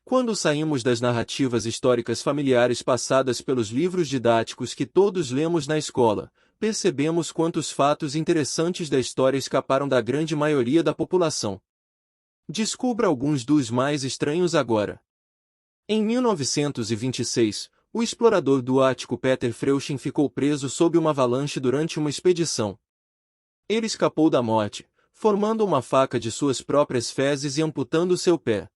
Quando saímos das narrativas históricas familiares passadas pelos livros didáticos que todos lemos na escola, percebemos quantos fatos interessantes da história escaparam da grande maioria da população. Descubra alguns dos mais estranhos agora. Em 1926, o explorador do Ártico Peter Freuchen ficou preso sob uma avalanche durante uma expedição. Ele escapou da morte, formando uma faca de suas próprias fezes e amputando seu pé.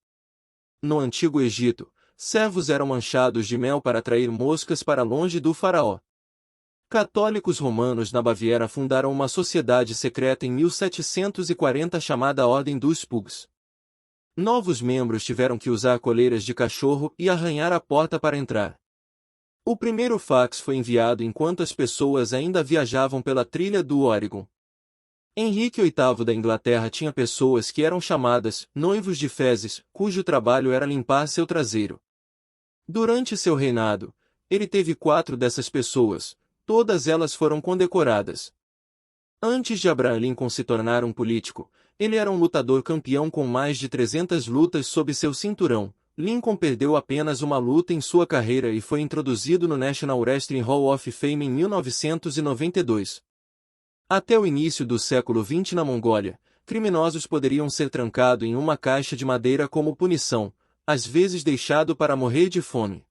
No Antigo Egito, servos eram manchados de mel para atrair moscas para longe do faraó. Católicos romanos na Baviera fundaram uma sociedade secreta em 1740 chamada Ordem dos Pugs. Novos membros tiveram que usar coleiras de cachorro e arranhar a porta para entrar. O primeiro fax foi enviado enquanto as pessoas ainda viajavam pela trilha do Oregon. Henrique VIII da Inglaterra tinha pessoas que eram chamadas noivos de fezes, cujo trabalho era limpar seu traseiro. Durante seu reinado, ele teve 4 dessas pessoas, todas elas foram condecoradas. Antes de Abraham Lincoln se tornar um político, ele era um lutador campeão com mais de 300 lutas sob seu cinturão. Lincoln perdeu apenas uma luta em sua carreira e foi introduzido no National Wrestling Hall of Fame em 1992. Até o início do século XX na Mongólia, criminosos poderiam ser trancados em uma caixa de madeira como punição, às vezes deixado para morrer de fome.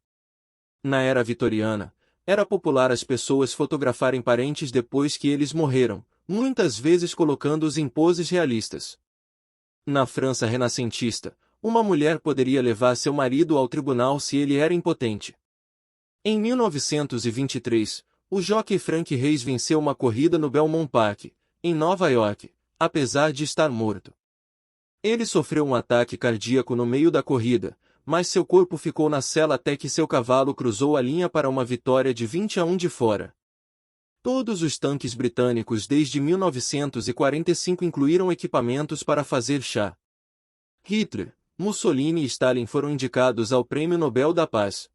Na era vitoriana, era popular as pessoas fotografarem parentes depois que eles morreram, muitas vezes colocando-os em poses realistas. Na França renascentista, uma mulher poderia levar seu marido ao tribunal se ele era impotente. Em 1923, o jockey Frank Reis venceu uma corrida no Belmont Park, em Nova York, apesar de estar morto. Ele sofreu um ataque cardíaco no meio da corrida, mas seu corpo ficou na sela até que seu cavalo cruzou a linha para uma vitória de 20-1 de fora. Todos os tanques britânicos desde 1945 incluíram equipamentos para fazer chá. Hitler, Mussolini e Stalin foram indicados ao Prêmio Nobel da Paz.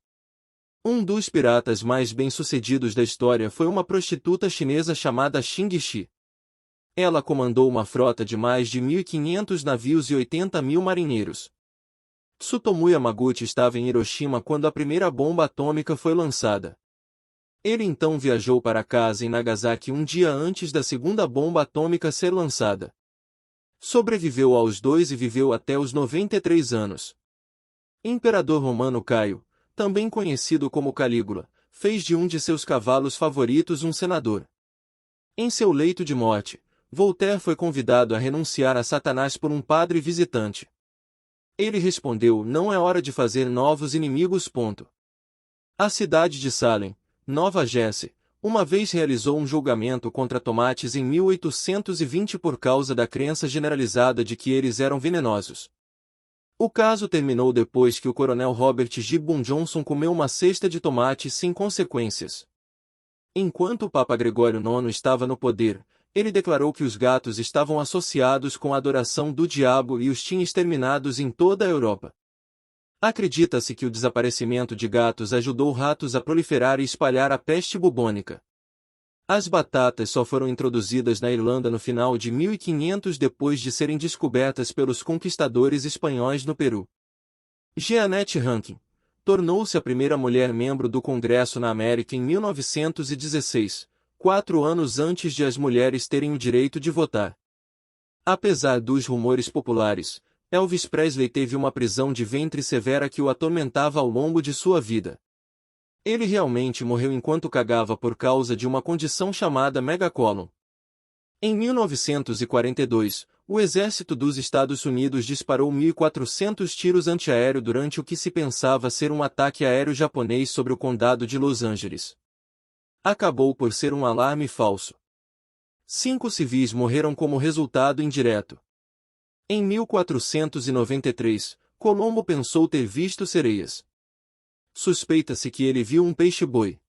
Um dos piratas mais bem-sucedidos da história foi uma prostituta chinesa chamada Xing Shi. Ela comandou uma frota de mais de 1.500 navios e 80.000 marinheiros. Tsutomu Yamaguchi estava em Hiroshima quando a primeira bomba atômica foi lançada. Ele então viajou para casa em Nagasaki um dia antes da segunda bomba atômica ser lançada. Sobreviveu aos 2 e viveu até os 93 anos. Imperador Romano Caio, também conhecido como Calígula, fez de um de seus cavalos favoritos um senador. Em seu leito de morte, Voltaire foi convidado a renunciar a Satanás por um padre visitante. Ele respondeu: não é hora de fazer novos inimigos. A cidade de Salem, Nova Jersey, uma vez realizou um julgamento contra tomates em 1820 por causa da crença generalizada de que eles eram venenosos. O caso terminou depois que o coronel Robert Gibbon Johnson comeu uma cesta de tomates sem consequências. Enquanto o Papa Gregório IX estava no poder, ele declarou que os gatos estavam associados com a adoração do diabo e os tinha exterminados em toda a Europa. Acredita-se que o desaparecimento de gatos ajudou ratos a proliferar e espalhar a peste bubônica. As batatas só foram introduzidas na Irlanda no final de 1500 depois de serem descobertas pelos conquistadores espanhóis no Peru. Jeannette Rankin tornou-se a primeira mulher membro do Congresso na América em 1916, 4 anos antes de as mulheres terem o direito de votar. Apesar dos rumores populares, Elvis Presley teve uma prisão de ventre severa que o atormentava ao longo de sua vida. Ele realmente morreu enquanto cagava por causa de uma condição chamada megacolon. Em 1942, o exército dos Estados Unidos disparou 1.400 tiros antiaéreo durante o que se pensava ser um ataque aéreo japonês sobre o condado de Los Angeles. Acabou por ser um alarme falso. 5 civis morreram como resultado indireto. Em 1493, Colombo pensou ter visto sereias. Suspeita-se que ele viu um peixe-boi.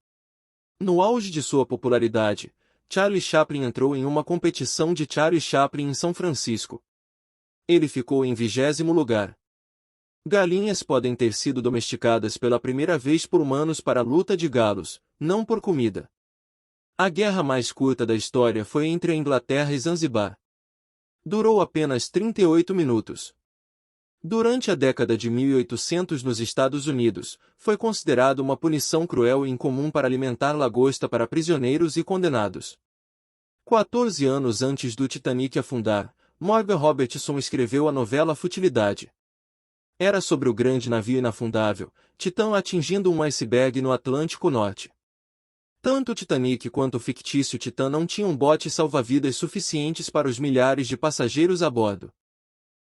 No auge de sua popularidade, Charlie Chaplin entrou em uma competição de Charlie Chaplin em São Francisco. Ele ficou em 20º lugar. Galinhas podem ter sido domesticadas pela primeira vez por humanos para a luta de galos, não por comida. A guerra mais curta da história foi entre a Inglaterra e Zanzibar. Durou apenas 38 minutos. Durante a década de 1800 nos Estados Unidos, foi considerado uma punição cruel e incomum para alimentar lagosta para prisioneiros e condenados. 14 anos antes do Titanic afundar, Morgan Robertson escreveu a novela Futilidade. Era sobre o grande navio inafundável, Titã atingindo um iceberg no Atlântico Norte. Tanto o Titanic quanto o fictício Titã não tinham botes salva-vidas suficientes para os milhares de passageiros a bordo.